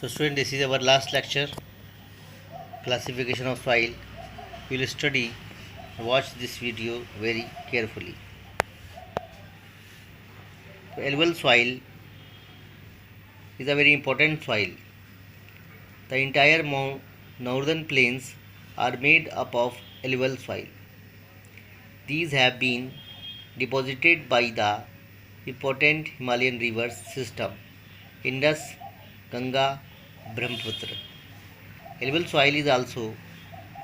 So student, this is our last lecture, classification of soil. We will study, watch this video very carefully. So alluvial soil is a very important soil. The entire northern plains are made up of alluvial soil. These have been deposited by the important Himalayan rivers system, Indus, Ganga, Brahmaputra. Alluvial soil is also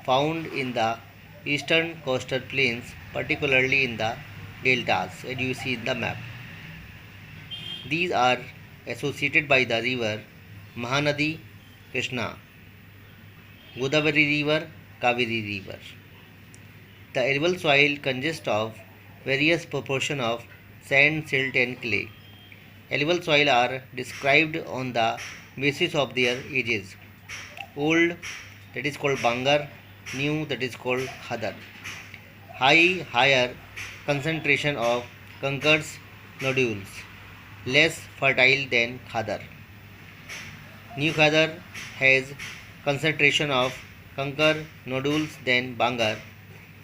found in the eastern coastal plains, particularly in the deltas, as you see in the map. These are associated by the river Mahanadi, Krishna, Godavari River, Kaveri River. The alluvial soil consists of various proportion of sand, silt and clay. Alluvial soil are described on the basis of their ages. Old, that is called Bangar; new, that is called Khadar. Higher concentration of Kankar's nodules, less fertile than Khadar. New Khadar has concentration of Kankar nodules than Bangar,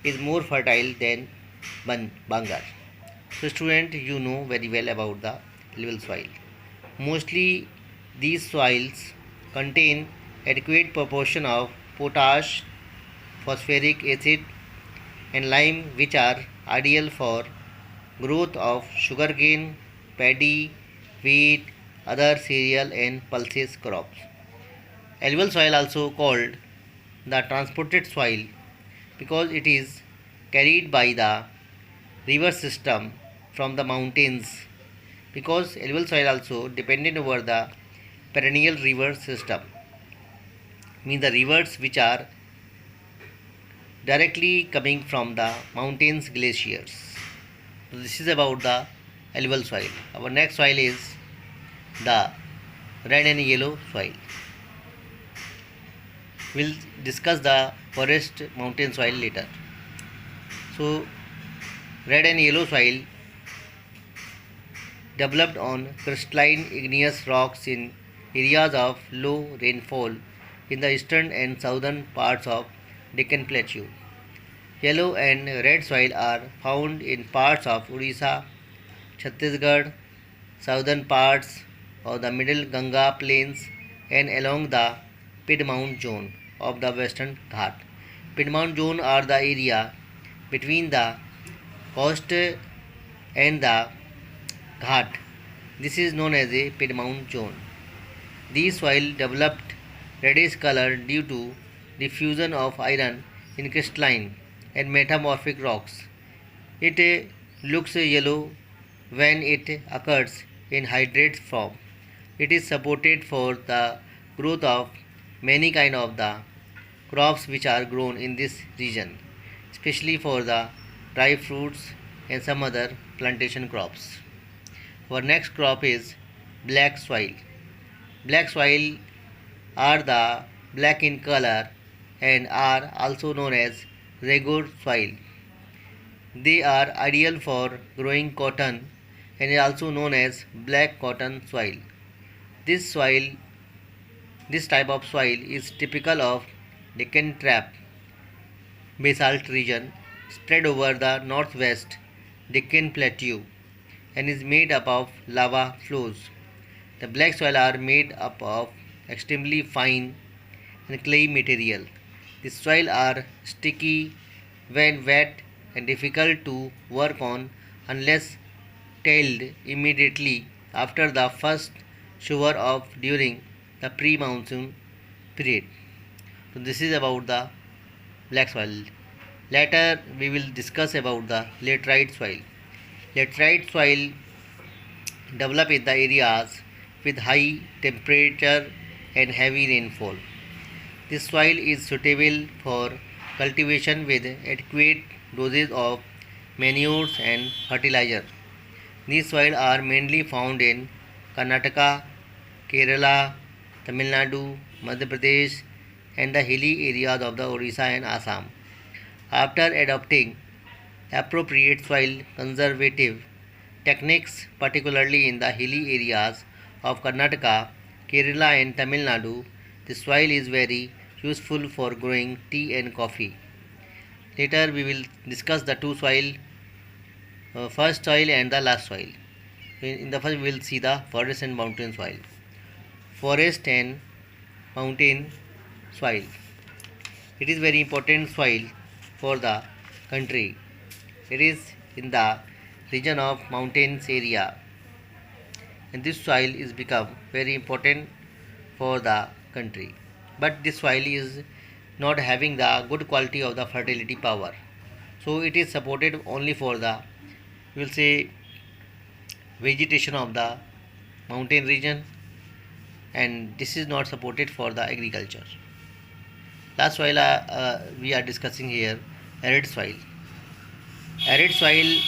is more fertile than Bangar. So student, you know very well about the alluvial soil. Mostly these soils contain adequate proportion of potash, phosphoric acid and lime, which are ideal for growth of sugarcane, paddy, wheat, other cereal and pulses crops. Alluvial soil also called the transported soil because it is carried by the river system from the mountains, because alluvial soil also dependent over the perennial river system, means the rivers which are directly coming from the mountains glaciers. So this is about the alluvial soil. Our next soil is the red and yellow soil. We'll discuss the forest mountain soil later. So red and yellow soil developed on crystalline igneous rocks in areas of low rainfall in the eastern and southern parts of Deccan Plateau. Yellow and red soil are found in parts of Odisha, Chhattisgarh, southern parts of the middle Ganga plains and along the Piedmont zone of the Western Ghat. Piedmont zone are the area between the coast and the Ghat. This is known as a Piedmont zone. These soil developed reddish color due to diffusion of iron in crystalline and metamorphic rocks. It looks yellow when it occurs in hydrate form. It is supported for the growth of many kind of the crops which are grown in this region, especially for the dry fruits and some other plantation crops. Our next crop is black soil. Black soil are the black in color and are also known as regor soil. They are ideal for growing cotton and is also known as black cotton soil. This soil, this type of soil is typical of Deccan Trap basalt region spread over the northwest Deccan Plateau and is made up of lava flows. The black soil are made up of extremely fine and clay material. The soil are sticky when wet and difficult to work on unless tilled immediately after the first shower of during the pre-monsoon period. So this is about the black soil. Later we will discuss about the laterite soil. Laterite soil develop in the areas with high temperature and heavy rainfall. This soil is suitable for cultivation with adequate doses of manures and fertilizer. These soils are mainly found in Karnataka, Kerala, Tamil Nadu, Madhya Pradesh and the hilly areas of the Odisha and Assam. After adopting appropriate soil conservative techniques, particularly in the hilly areas of Karnataka, Kerala and Tamil Nadu, the soil is very useful for growing tea and coffee. Later we will discuss the two soil, first soil and the last soil. In the first we will see the forest and mountain soil. Forest and mountain soil. It is very important soil for the country. It is in the region of mountains area, and this soil is become very important for the country. But this soil is not having the good quality of the fertility power, so it is supported only for the, we will say, vegetation of the mountain region, and this is not supported for the agriculture. Last soil we are discussing here, arid soil. Arid soil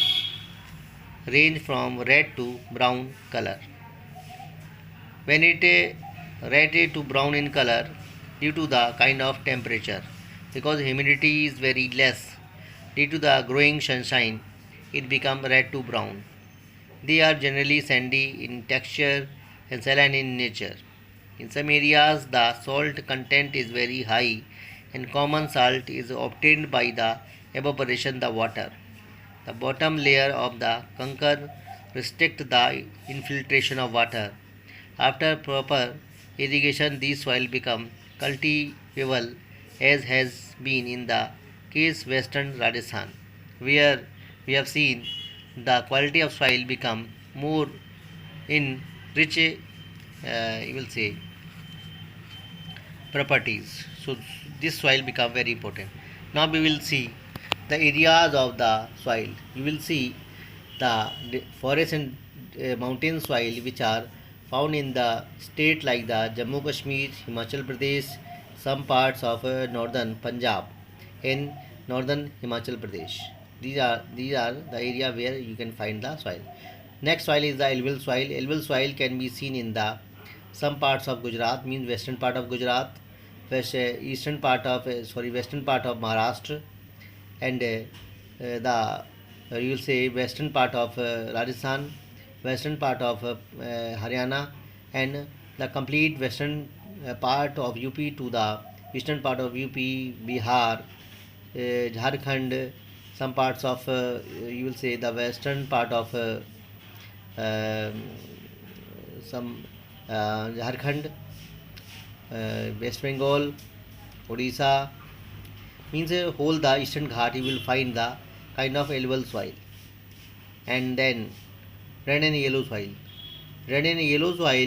range from red to brown color. When it red to brown in color due to the kind of temperature, because humidity is very less, due to the growing sunshine, it become red to brown. They are generally sandy in texture and saline in nature. In some areas, the salt content is very high, and common salt is obtained by the evaporation of the water. The bottom layer of the conker restricts the infiltration of water. After proper irrigation, these soil become cultivable, as has been in the case western Rajasthan, where we have seen the quality of soil become more in rich, you will say, properties. So this soil become very important. Now we will see the areas of the soil. You will see the forest and mountain soil which are found in the state like the Jammu Kashmir, Himachal Pradesh, some parts of northern Punjab, and northern Himachal Pradesh. These are the area where you can find the soil. Next soil is the alluvial soil. Alluvial soil can be seen in the some parts of Gujarat, means western part of Gujarat, western part of Maharashtra, and the you will say western part of Rajasthan, western part of Haryana, and the complete western part of UP to the eastern part of UP, Bihar, Jharkhand, some parts of you will say the western part of um some Jharkhand, West Bengal, Odisha, means whole the eastern Ghat you will find the kind of alluvial soil. And then red and yellow soil. Red and yellow soil